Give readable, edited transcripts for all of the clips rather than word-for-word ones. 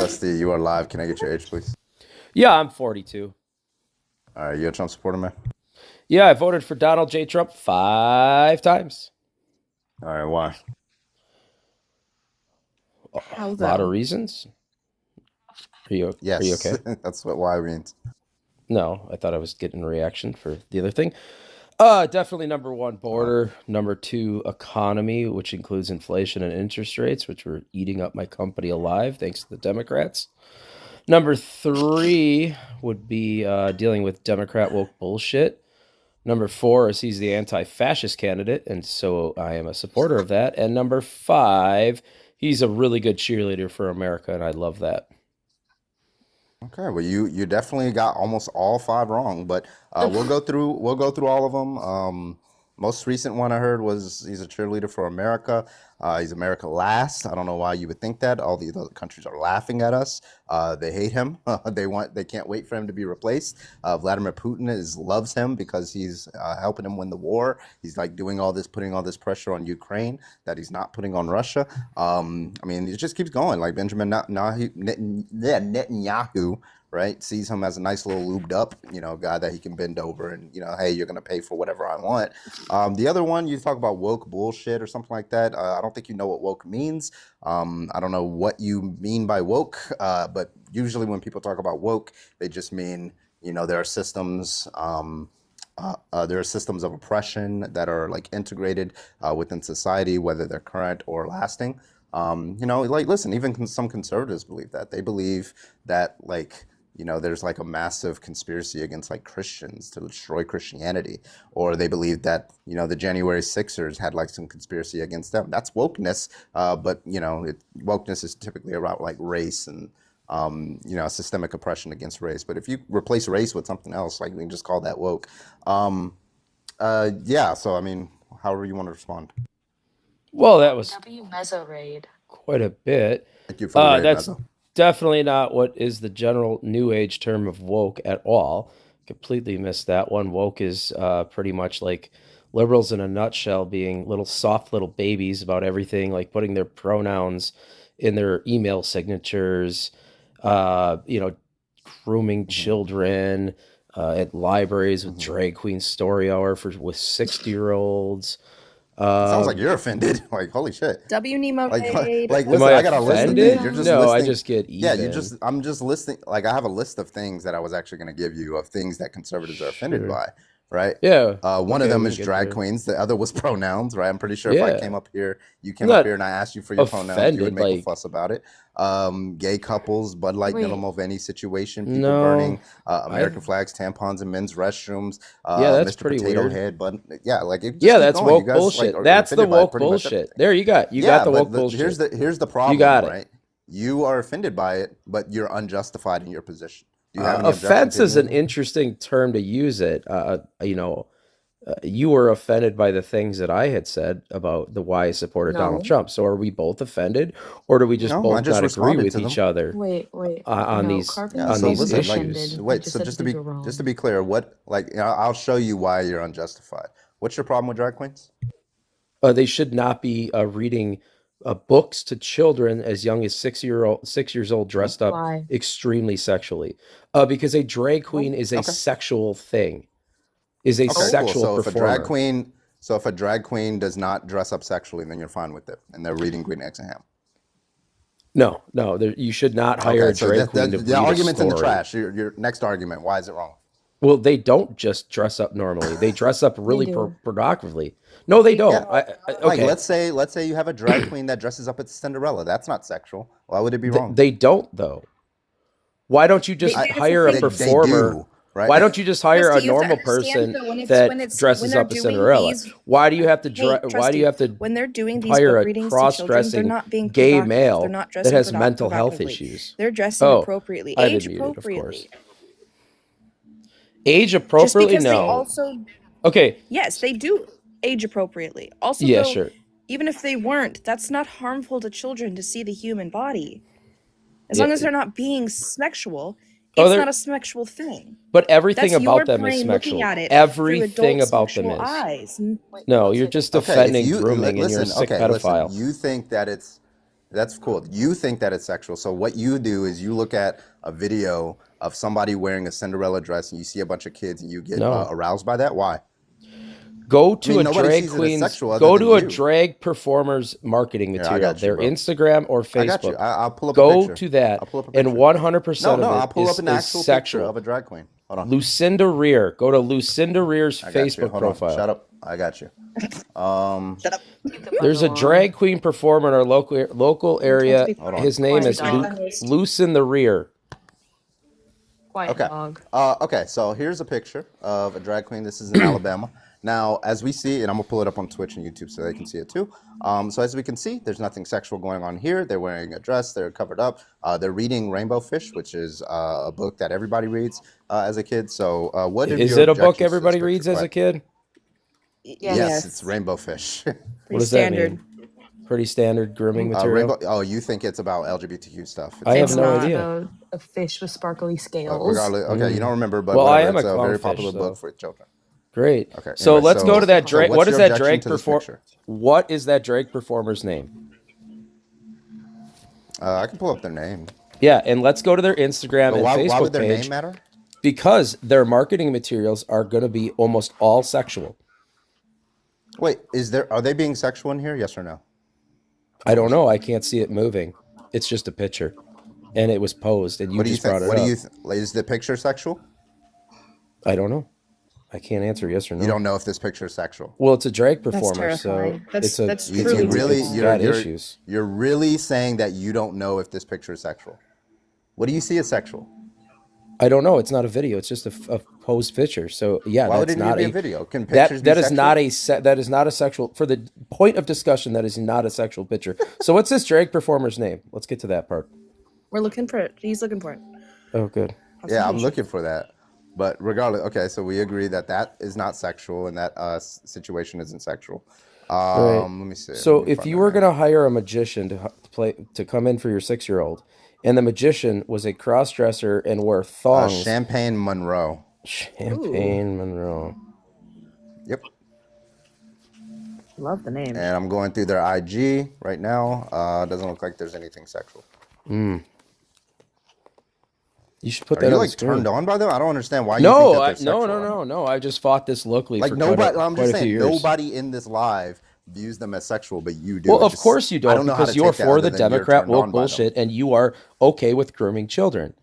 Rusty, you are live. Can I get your age, please? Yeah, I'm 42. All right, you a Trump supporter, man? Yeah, I voted for Donald J. Trump 5 times. All right, why? A How lot of though? reasons. Are you Yes, okay? that's what why means. No, I thought I was getting a reaction for the other thing. Definitely number one, Uh, border. Number two, economy, which includes inflation and interest rates, which were eating up my company alive, thanks to the Democrats. Number three would be dealing with Democrat woke bullshit. Number four is he's the anti-fascist candidate, and so I am a supporter of that. And number five, he's a really good cheerleader for America, and I love that. okay, well, you definitely got almost all five wrong, but we'll go through all of them. Most recent one I heard was he's a cheerleader for America. He's America last. I don't know why you would think that. All the other countries are laughing at us. They hate him. They can't wait for him to be replaced. Vladimir Putin loves him because he's helping him win the war. He's like doing all this, putting all this pressure on Ukraine that he's not putting on Russia. I mean, it just keeps going. Like Benjamin Netanyahu, right, sees him as a nice little lubed up, guy that he can bend over and, hey, you're gonna pay for whatever I want. The other one, you talk about woke bullshit or something like that. I don't think you know what woke means. I don't know what you mean by woke, but usually when people talk about woke, they just mean, there are systems. There are systems of oppression that are like integrated within society, whether they're current or lasting. Like listen, even some conservatives believe that. They believe that there's like a massive conspiracy against like Christians to destroy Christianity, or they believe that the January Sixers had like some conspiracy against them. That's wokeness, but wokeness is typically about like race and systemic oppression against race. But if you replace race with something else, like we can just call that woke. Yeah. So I mean, however you want to respond. Well, that was W Meso raid. quite a bit. Thank you for the raid, That's Mezzo. definitely not what is the general new age term of woke at all. Completely missed that one. Woke is pretty much like liberals in a nutshell, being little soft little babies about everything, like putting their pronouns in their email signatures, uh, you know, grooming hmm children at libraries with hmm drag queen story hour with 60-year-olds. It sounds Uh, like you're offended. Like, holy shit. W Nemo Like, raid. am listen, I I got a list of W things. offended? You're Nemo just No, I listing. just get Yeah, even. I'm just listing. Like, I have a list of things that I was actually going to give you of things that conservatives are offended Sure. by, right? Yeah. One of Okay, them we is can get drag there. queens. The other was pronouns, right? I'm pretty sure if I Yeah. came up here, you I'm came up here not and I asked you for your pronouns, you would offended. make a Like, fuss about it. Gay couples, Bud Light, Nilo Wait, Mulvaney situation, people no, burning I've, American flags, tampons in men's restrooms, yeah, that's Mr. pretty Potato weird. Head, but yeah, like it just Yeah, keep that's going. You woke guys like bullshit. are That's the offended by woke pretty much bullshit. everything. There you got Yeah, the but woke here's bullshit. the You problem, got it. right? You are offended by it, but you're unjustified in your position. Do you have any objection Offense to is any an of them? interesting term to use it. You were offended by the things that I had said about the why I supported Donald no. Trump. So are we both offended, or do we just No, I both just not agree responded with to each them. other Wait. on No, these Carbon Yeah, on wasn't so these even listen, like, issues? offended. He wait, just so said that these were just to wrong. be clear, what like I'll show you why you're unjustified. What's your problem with drag queens? They should not be reading books to children as young as 6 years old, Hmm? dressed up Why? extremely sexually. Because a drag Oh, queen is a Okay. sexual thing, is a Okay, oh, cool. sexual So performer. if a drag queen does not dress up sexually, then you're fine with it, and they're reading Green Eggs and Ham. No, no, you should not hire Okay, a so drag queen to the read a argument's in the story. trash. Your next argument, why is it wrong? Well, they don't just dress up normally. They dress up they really do. provocatively. No, they Yeah, don't. like Okay, let's say you have a drag queen that dresses up as Cinderella. That's not sexual. Why would it be wrong? they don't though. Why don't you just I That's the hire a thing. they performer? do, right? Why don't you just hire Rusty, a you have to normal understand person though that when dresses they're up as doing Cinderella? these. Why do you have to Hey, why do you Trusty, have to when they're doing these hire book a readings to children, they're cross-dressing not being gay provocative. They're male not that dressing has mental health provocatively. issues? They're dressing Oh, appropriately, I've age been muted, of course. appropriately. Age Just appropriately? because they No. also, Okay. yes, they do age appropriately. Also, Yeah, though, sure. even if they weren't, that's not harmful to children to see the human body. As Yeah. long as they're not being sexual, Oh, it's not there. a sexual thing. But everything That's your about them is brain looking sexual. at it through Everything adult about them sexual is. eyes. No, you're just Okay, if defending you grooming, and you're a listen, sick okay, listen. pedophile. You think that it's That's cool. You think that it's sexual. So what you do is you look at a video of somebody wearing a Cinderella dress and you see a bunch of kids and you get No. aroused by that. Why? Go I to mean, a nobody drag sees it as queen's. sexual other Go than to a you. drag performer's marketing Here, I material, got you, their bro. Instagram or I got you. Facebook. I'll pull up a Go picture. to that, I'll pull up a and picture. 100% No, of no, I'll it pull up is, an is actual picture sexual. of a drag queen. Hold on. Lucinda Rear. Go to Lucinda Rear's I got you. Facebook Hold on. profile. Shut up. I got you. Shut up. There's a drag queen performer in our local area. Hold on. His name Quiet is dog. Loose in the Rear. Quiet Okay. dog. Okay, so here's a picture of a drag queen. This is in Alabama. Now, as we see, and I'm gonna pull it up on Twitch and YouTube so they can see it too. So as we can see, there's nothing sexual going on here. They're wearing a dress. They're covered up. They're reading Rainbow Fish, which is a book that everybody reads as a kid. So what are Is your it a book objections to this everybody picture, reads as a kid? Yes, it's Rainbow Fish. What Pretty does standard. that mean? Pretty standard grooming material. Rainbow. Oh, you think it's about LGBTQ stuff? I have It's no not. idea. A fish with sparkly scales. Regardless, okay, you don't remember, but Well, I whatever. am a It's a very clownfish, popular so- book for children. Great. Okay. So anyway, let's go to that drag. what's What is your that objection drag to this performer? picture? What is that drag performer's name? I can pull up their name. Yeah, and let's go to their Instagram But and why Facebook would their page name matter? because their marketing materials are going to be almost all sexual. Wait, are they being sexual in here? Yes or no? I don't know. I can't see it moving. It's just a picture, and it was posed, and you What do you just think? brought it What up. do you is the picture sexual? I don't know. I can't answer yes or no. You don't know if this picture is sexual. Well, it's a drag That's performer, so terrifying. That's You truly really terrifying. got issues. You're really saying that you don't know if this picture is sexual. What do you see as sexual? I don't know. It's not a video. It's just a posed picture. So yeah, Why would that's it not be a a video? Can pictures that be is sexual? not that is not a sexual. For the point of discussion, that is not a sexual picture. So what's this drag performer's name? Let's get to that part. We're looking for it. He's looking for it. Oh, good. Yeah, I'm looking for that. But regardless, okay, so we agree that that is not sexual and that situation isn't sexual. Right. Let me see. So Let me if find you that were name. going to hire a magician to come in for your 6-year-old, and the magician was a cross-dresser and wore thongs, Champagne Monroe. Champagne Monroe. Yep. Love the name. And I'm going through their IG right now. Doesn't look like there's anything sexual. You should put Are that you on like the screen. turned on by them? I don't understand why you No, think that they're no. I just fought this locally Like for nobody. I'm quite just a few saying, years. nobody in this live views them as sexual, but you do. Well, It of just- course you I don't, know how to because you're take that for other the than you're Democrat turned on woke by them. bullshit, and you are okay with grooming children.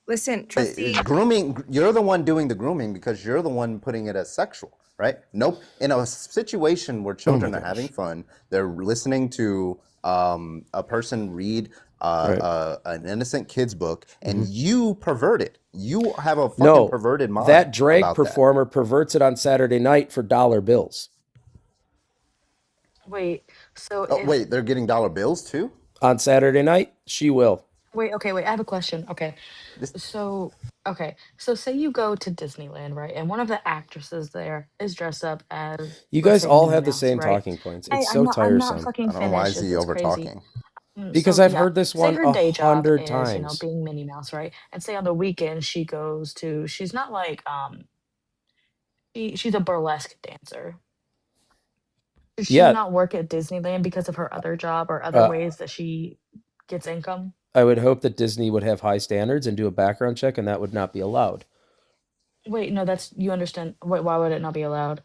Listen, Trusty. Grooming. You're the one doing the grooming because you're the one putting it as sexual, right? Nope. In a situation where children are having fun, they're listening to a person read an innocent kid's book, and you pervert it. You have a fucking perverted mind. That drag about performer perverts it on Saturday night for dollar bills. Wait, so Oh, wait, they're getting dollar bills too? On Saturday night, she will. wait, I have a question. Okay. So say you go to Disneyland, right? And one of the actresses there is dressed up as You let's guys say all Minnie have the Mouse, same right? talking points. Hey, It's so I'm tiresome. not fucking I don't know why is finished. he It's over crazy. talking. Because So, I've yeah, heard this say one her day job 100 is, times. being Minnie Mouse, right? And say on the weekend she goes to, she's not like she's a burlesque dancer. Does she Yeah. not work at Disneyland because of her other job or other ways that she gets income? I would hope that Disney would have high standards and do a background check, and that would not be allowed. Wait, no, that's you understand. Wait, why would it not be allowed?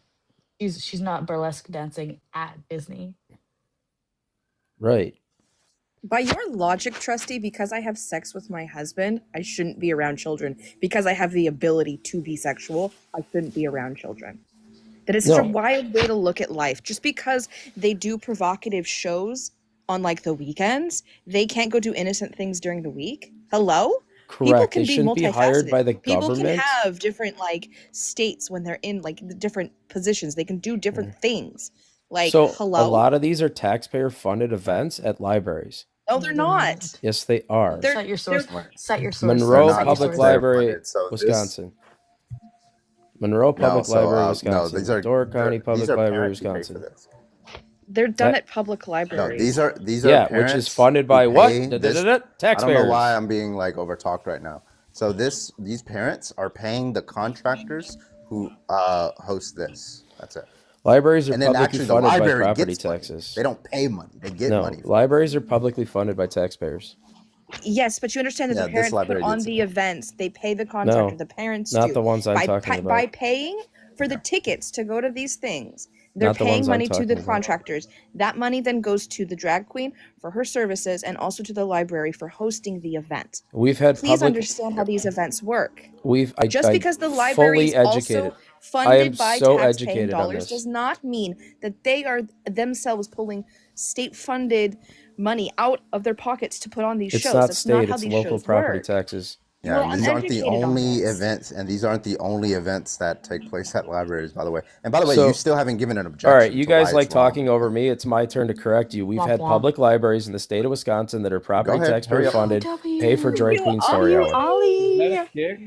She's not burlesque dancing at Disney. Right. By your logic, Trusty, because I have sex with my husband, I shouldn't be around children. Because I have the ability to be sexual, I shouldn't be around children. That is such a No. wild way to look at life. Just because they do provocative shows on like the weekends, they can't go do innocent things during the week. Hello? People Correct. can They be shouldn't be hired multifaceted. by the People can government. have different like states when they're in like the different positions. They can do different things. Like, So hello? a lot of these are taxpayer-funded events at libraries. No, they're not. Yes, they are. They're- Cite your source. Cite your source. Monroe Cite your Public source. Library, funded, so this- Wisconsin. Monroe Public so, Library, no, Wisconsin. these are Door County these Public are Library, parents who pay for Wisconsin. this. They're done That- at public No, libraries. these are Yeah, parents which is funded who by what? pay this- Taxpayers. I don't know why I'm being like over talked right now. So these parents are paying the contractors who host this. That's it. Libraries are And then publicly actually the funded by library property gets money. taxes. They don't pay money. They get No, money. libraries are publicly funded by taxpayers. Yes, but you understand that Yeah, the this parents put library on gets the it. events. They pay the contractor. No, The parents not do. the ones I'm talking By about. paying for the tickets to go to these things, they're Not the paying ones I'm money to the talking about. contractors. That money then goes to the drag queen for her services and also to the library for hosting the event. We've had Please public. understand how these events work. I Just because the library fully is educated. also I am funded by so tax-paying educated on dollars this. does not mean that they are themselves pulling state-funded money out of their pockets to put on these It's shows. not That's state, not how it's these local shows property work. taxes. Yeah, Well, and I'm these aren't the educated on only this. events, and these aren't the only events that take place at libraries, by the way. And by the way, So- you still haven't given an All objection. right, you to why guys it's like wrong. talking over me. It's my turn to correct you. We've Womp had womp. public libraries in the state of Wisconsin that are property ahead, hurry taxpayer up. funded, W. pay for drag queen story hour. Is that Ollie. a kick?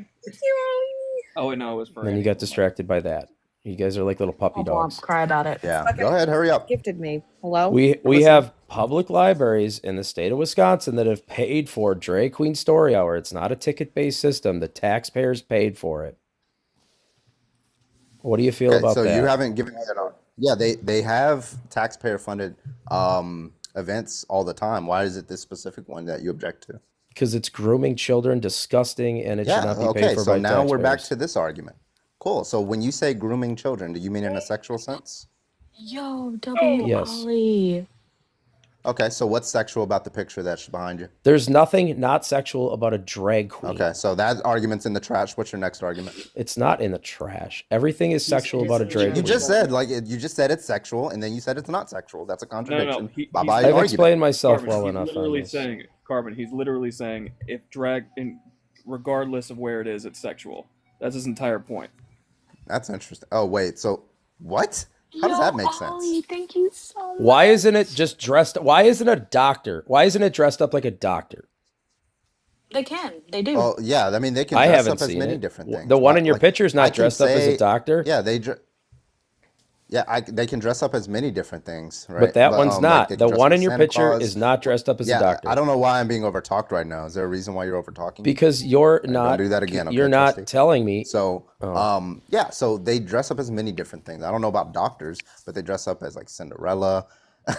Oh wait, no, it was for. And then you got distracted by that. You guys are like little puppy Womp womp. dogs. Cry about it. Yeah, Fucking go ahead, hurry up. Gifted me. Hello? We Listen. have public libraries in the state of Wisconsin that have paid for drag queen story hour. It's not a ticket-based system. The taxpayers paid for it. What do you feel Okay, about so that? you haven't given that on. Yeah, they have taxpayer funded events all the time. Why is it this specific one that you object to? Because it's grooming children, disgusting, and it should Yeah, not be okay. paid for So by now we're back taxpayers. to this argument. Cool. So when you say grooming children, do you mean in a sexual sense? Yo, W. Yes. Ollie. Okay, so what's sexual about the picture that's behind you? There's nothing not sexual about a drag queen. Okay, so that argument's in the trash. What's your next argument? It's not in the trash. Everything is sexual it is about a in the drag trash. You queen. just said you just said it's sexual, and then you said it's not sexual. That's a contradiction. Bye bye I've argument. explained myself Carbon, well he's enough on literally this. saying, Carbon, he's literally saying if regardless of where it is, it's sexual. That's his entire point. That's interesting. Oh wait, so what? How does that make Ollie, sense? thank you so much. Why isn't it just dressed? Why isn't a doctor? Why isn't it dressed up like a doctor? They can. They do. Oh yeah, I mean they can I dress haven't up as seen many it. different things. The one Why- in your like, picture is I not can dressed up as a say- doctor. Yeah, they can dress up as many different things, right? But that one's like, not. they The can dress one up in as your Santa picture Claus. is not dressed up as Yeah, a doctor. I don't know why I'm being overtalked right now. Is there a reason why you're overtalking? Because you're not. do that again, okay, You're not Trusty? telling me. So, Oh. yeah, so they dress up as many different things. I don't know about doctors, but they dress up as like Cinderella.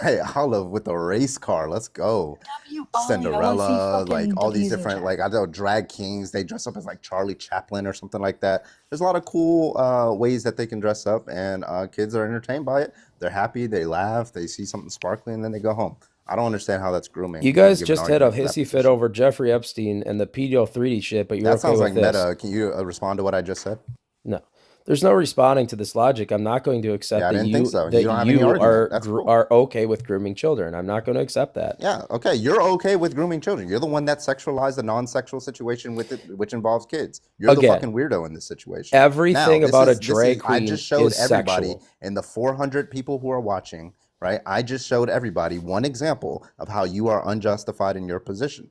Hey, Olive with a race car. Let's go. W. Ollie, I wanna see Cinderella, fucking like all these W's in different, chat. like I know drag kings. They dress up as like Charlie Chaplin or something like that. There's a lot of cool ways that they can dress up, and kids are entertained by it. They're happy, they laugh, they see something sparkly, and then they go home. I don't understand how that's grooming. You Can guys give an just had a argument for that hissy fit position? over Jeffrey Epstein and the pedo 3D shit, but you're That okay sounds with like this. meta. Can you respond to what I just said? No, there's no responding to this logic. I'm not going to accept Yeah, I that didn't you think so. that You don't have any argument. are That's cool. are okay with grooming children. I'm not going to accept that. Yeah, okay. You're okay with grooming children. You're the one that sexualized a non-sexual situation with it, which involves kids. You're the Again, fucking weirdo in this situation. everything Now, about a this drag is, I queen just showed is everybody sexual. and the 400 people who are watching, right? I just showed everybody one example of how you are unjustified in your position.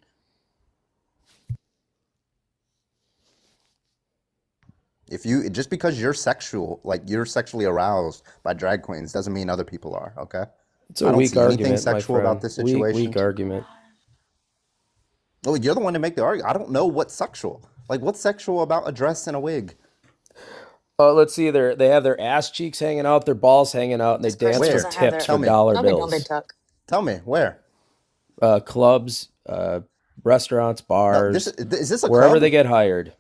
If you just because you're sexual, like you're sexually aroused by drag queens, doesn't mean other people are. Okay. It's a I don't weak see anything argument, my sexual friend. about this Weak situation. argument. Well, you're the one to make the argument. I don't know what's sexual. Like, what's sexual about a dress and a wig? Let's see. They have their ass cheeks hanging out, their balls hanging out, and they This person dance for doesn't have tips their- for Tell me. dollar No, they don't. They bills. tuck. Tell me where. Clubs, restaurants, No, bars, is this a wherever club? they get hired.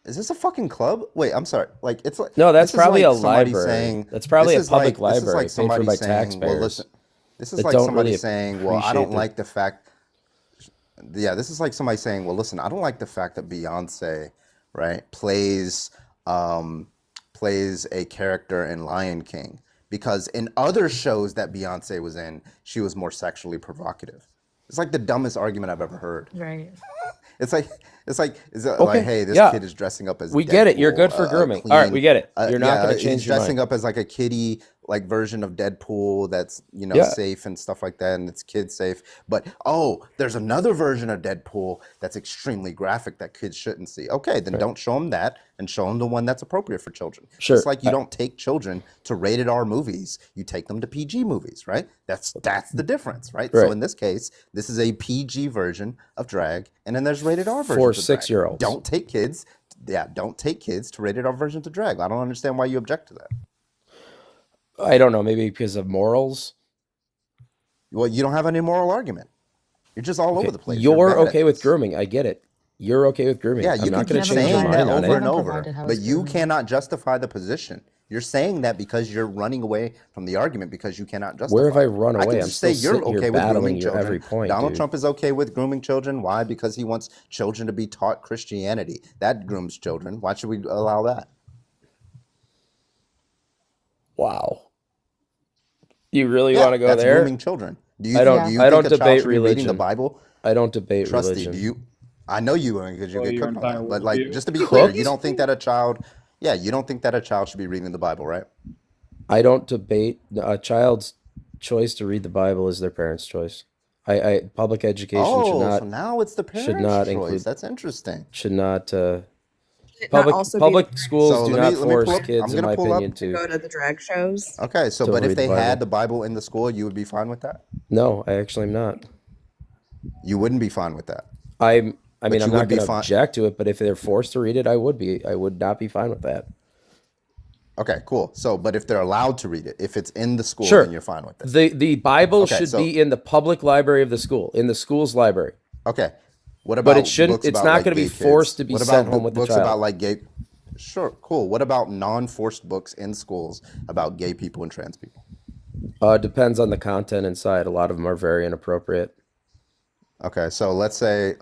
Is this a fucking club? Wait, I'm sorry. Like it's like No, that's this is probably like a somebody library. saying That's probably this a is public like this is library like paid for somebody by saying, well, taxpayers listen, this is that like don't somebody really saying, well, I appreciate don't the- like the fact. Yeah, this is like somebody saying, well, listen, I don't like the fact that Beyonce, right, plays a character in Lion King because in other shows that Beyonce was in, she was more sexually provocative. It's like the dumbest argument I've ever heard. Right. It's like Okay, like, hey, this yeah. kid is dressing up as We get it. You're Deadpool, good for grooming. All right, we get it. You're not yeah, going to change he's your dressing mind. up as like a kiddie like version of Deadpool that's Yeah. safe and stuff like that, and it's kid safe. But there's another version of Deadpool that's extremely graphic that kids shouldn't see. Okay, then don't show them that, and show them the one that's appropriate for children. Sure. It's like you don't take children to rated R movies; you take them to PG movies, right? That's the difference, right? So Right. in this case, this is a PG version of drag, and then there's rated R versions For of drag. 6-year-olds. Don't take kids. Yeah, don't take kids to rated R versions of drag. I don't understand why you object to that. I don't know, maybe because of morals. Well, you don't have any moral argument. You're just all over the place. You're bad okay at with this. grooming. I get it. You're okay with grooming. Yeah, I'm you not can going keep to change your saying mind that on over it. and over, provided how but it's you grooming. cannot justify the position. You're saying that because you're running away from the argument because you cannot justify. Where have I it. run I away? can I'm just say still you're sitting here okay with battling grooming your children. every point, Donald dude. Trump is okay with grooming children. Why? Because he wants children to be taught Christianity. That grooms children. Why should we allow that? Wow. You really Yeah, want to go that's there? grooming children. Do you I don't. do you I think don't a child debate should be reading the religion. Bible? I don't debate Trusty, religion. do you? I know you won't because you Well, get your cooked on entire that. But like, worldview. just to be clear, you Cooked? don't think that a child, yeah, you don't think that a child should be reading the Bible, right? I don't debate. A child's choice to read the Bible is their parents' choice. Public education Oh, so now it's the parents' choice. include That's interesting. should not Should it not public also be the public schools So do let not me pull force up. kids, I'm in gonna my pull opinion, up. to go to the drag shows? Okay, so to but if read the they had Bible. the Bible in the school, you would be fine with that. No, I actually am not. You wouldn't be fine with that. I mean, But I'm you not would be going to fine. object to it, but if they're forced to read it, I would be. I would not be fine with that. Okay, cool. So, but if they're allowed to read it, if it's in the school, Sure. then you're fine with it. The Bible Okay, should so- be in the public library of the school, in the school's library. Okay. What about But it shouldn't. books It's about not like going to be gay forced kids? to be What sent about home with the books child. about like gay? Sure, cool. What about non-forced books in schools about gay people and trans people? Depends on the content inside. A lot of them are very inappropriate. Okay, so let's say,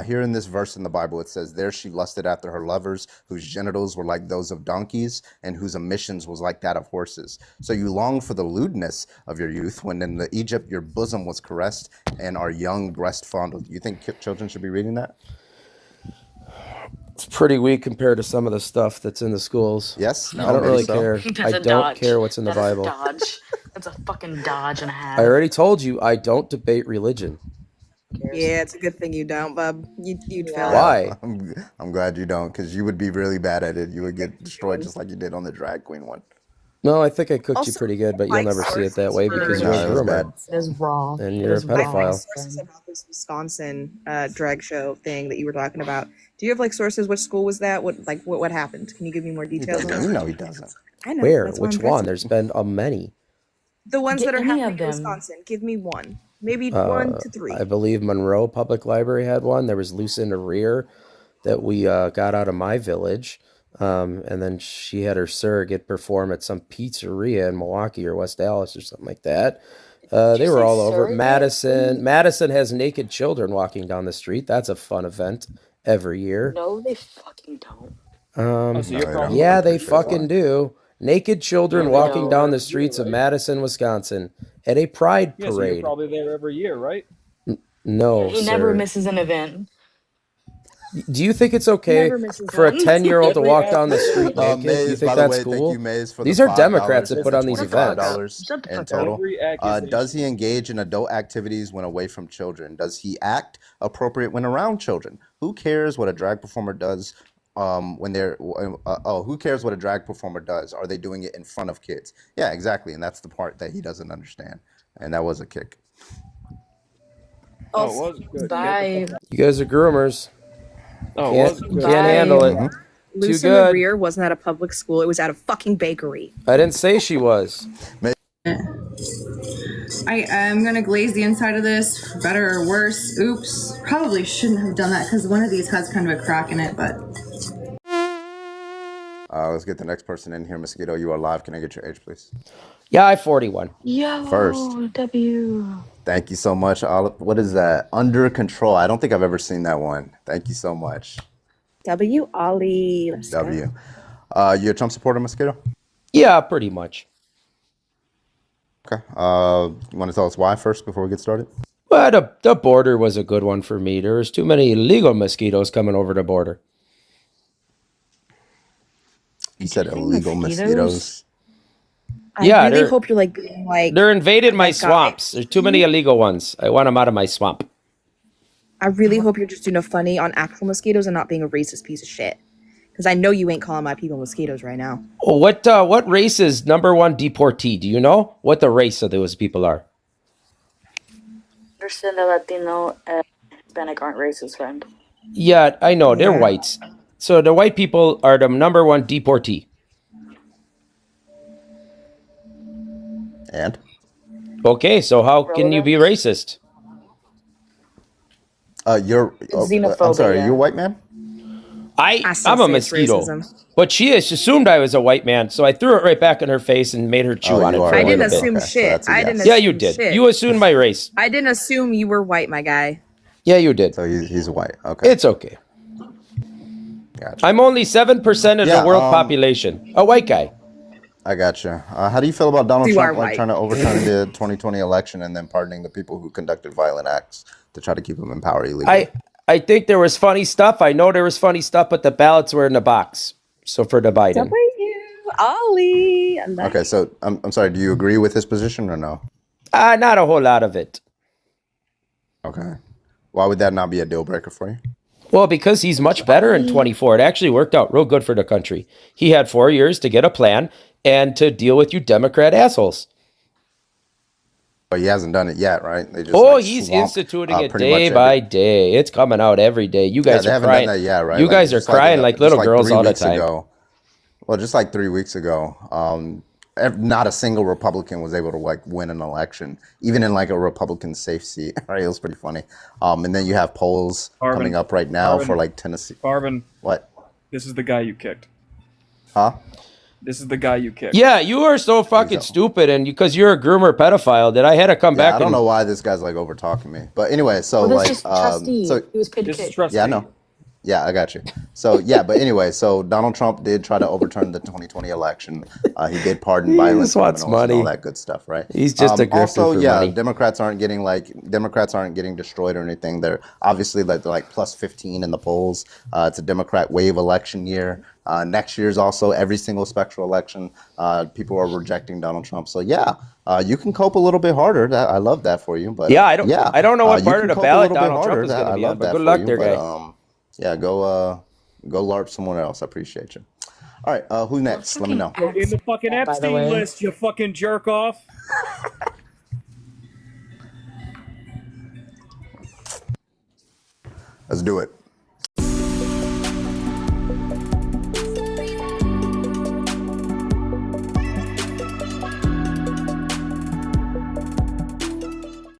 here in this verse in the Bible, it says, "There she lusted after her lovers, whose genitals were like those of donkeys, and whose emissions was like that of horses. So you long for the lewdness of your youth, when in the Egypt your bosom was caressed, and our young breast fondled." You think children should be reading that? It's pretty weak compared to some of the stuff that's in the schools. Yes? No, I don't maybe really so. care. That's I a don't dodge. care what's in the That is a Bible. dodge. That's a fucking dodge and a half. I already told you I don't debate religion. Yeah, it's a good thing you don't, bub. You'd fail. Why? I'm glad you don't, because you would be really bad at it. You would get destroyed just like you did on the drag queen one. No, I think I cooked you Also, pretty good, but you'll like never see it that sources way for- because No, you're it a was groomer bad. It is raw. and It you're a is raw. I like pedophile. sources about this Wisconsin drag show thing that you were talking about. Do you have like sources? Which school was that? What happened? Can you give me more He details? doesn't. on You that? know he doesn't. I know. Where? That's why Which I'm one? asking. There's been many. The ones Get that are any happening of in them. Wisconsin. Give me one. Maybe 1 to 3. I believe Monroe Public Library had one. There was Lucinda Rear that we got out of my village. And then she had her surrogate perform at some pizzeria in Milwaukee or West Dallas or something like that. They you were say all over. surrogate? Madison has naked children walking down the street. That's a fun event every year. No, they fucking don't. Oh, so No, you're they probably don't. Yeah, I'm they pretty sure they fucking don't. do. Naked children No, they walking don't. down the streets of Madison, Wisconsin at a pride Yeah, so you're parade. probably there every year, right? No, He never sir. misses an event. Do you think it's okay Never misses for a one. 10-year-old to Every walk down the athlete- street naked? Do you Maze, think by the that's way, cool? thank you, Maze, for These the are $5 Democrats that and put the on these Shut the fuck events. up. $25 Shut the in fuck up. total. Every accusation. Does he engage in adult activities when away from children? Does he act appropriate when around children? Who cares what a drag performer does? Who cares what a drag performer does? Are they doing it in front of kids? Yeah, exactly, and that's the part that he doesn't understand. And that was a kick. Oh, it was good. Bye. You guys are groomers. Oh, it Can't, was good. can't handle it. Mhm. Too Lucinda good. Rear wasn't at a public school. It was at a fucking bakery. I didn't say she was. I am gonna glaze the inside of this, for better or worse. Oops. Probably shouldn't have done that because one of these has kind of a crack in it, but Let's get the next person in here. Mosquito, you are live. Can I get your age, please? Yeah, I 41. Yo, First. W. Thank you so much, Olive. What is that? Under Control. I don't think I've ever seen that one. Thank you so much. W. Ollie. Let's go. W. You a Trump supporter, Mosquito? Yeah, pretty much. Okay. You want to tell us why first before we get started? Well, the border was a good one for me. There was too many illegal mosquitoes coming over the border. You said Did you say illegal mosquitoes? mosquitoes. I Yeah, really they're- hope you're like being like. They're invaded my Like, swamps. There's too many illegal ones. I want them out of my swamp. I really hope you're just doing a funny on actual mosquitoes and not being a racist piece of shit. Because I know you ain't calling my people mosquitoes right now. Oh, what race is number one deportee? Do you know what the race of those people are? Understand that Latino and Hispanic aren't racist, friend. Yeah, I know. They're Yeah. whites. So the white people are the number one deportee. And Okay, so how can you be racist? I'm sorry, you're a white man? I still I'm a say it's mosquito. racism. But she assumed I was a white man, so I threw it right back in her face and made her chew on it you for are a I white. didn't little bit. assume Okay, so shit. that's a I didn't yes. Yeah, assume you did. shit. You assumed my race. I didn't assume you were white, my guy. Yeah, you did. So he's white. Okay, It's okay. gotcha. I'm only 7% of the Yeah, world population. A white guy. I gotcha. How do you feel about Donald You Trump are white. trying to overturn the 2020 election and then pardoning the people who conducted violent acts to try to keep him in power illegally? I think there was funny stuff. I know there was funny stuff, but the ballots were in the box. So for the Biden. Ollie. I love Okay, you. so I'm sorry. Do you agree with his position or no? Not a whole lot of it. Okay. Why would that not be a deal breaker for you? Well, because he's much better in 24. It actually worked out real good for the country. He had 4 years to get a plan and to deal with you Democrat assholes. But he hasn't done it yet, right? They just He's swamped, instituting it pretty day much by day. It's coming out every day. You guys they are haven't crying. done that yet, right? You guys are just crying like little girls all the time. Well, just like 3 weeks ago, not a single Republican was able to win an election, even in a Republican safe seat. Right? It was pretty funny. And then you have polls coming up right now for Tennessee. Karbon. What? This is the guy you kicked. Huh? This is the guy you kicked. Yeah, you are so fucking stupid, and because you're a groomer pedophile, that I had to come back. I don't know why this guy's over talking me, but anyway, so Well, this is trustee. so He was paid to This is kick. trustee. yeah, I know. Yeah, I got you. So yeah, but anyway, so Donald Trump did try to overturn the 2020 election. He did pardon violent wants criminals and all money. that good stuff, right? He's just a grifter also, for yeah, money. Democrats aren't getting destroyed or anything. They're obviously they're plus 15 in the polls. It's a Democrat wave election year. Next year's also every single special election. People are rejecting Donald Trump. So yeah, you can cope a little bit harder. I love that for you. But I don't know what you part can of the cope a ballot little bit Donald Trump harder. is going to be I on, love but that good for luck you, there, but, guy. yeah, go LARP somewhere else. I appreciate you. All right, who's next? Let me know. You're in the fucking By the Epstein way. list, you fucking jerk off. Let's do it.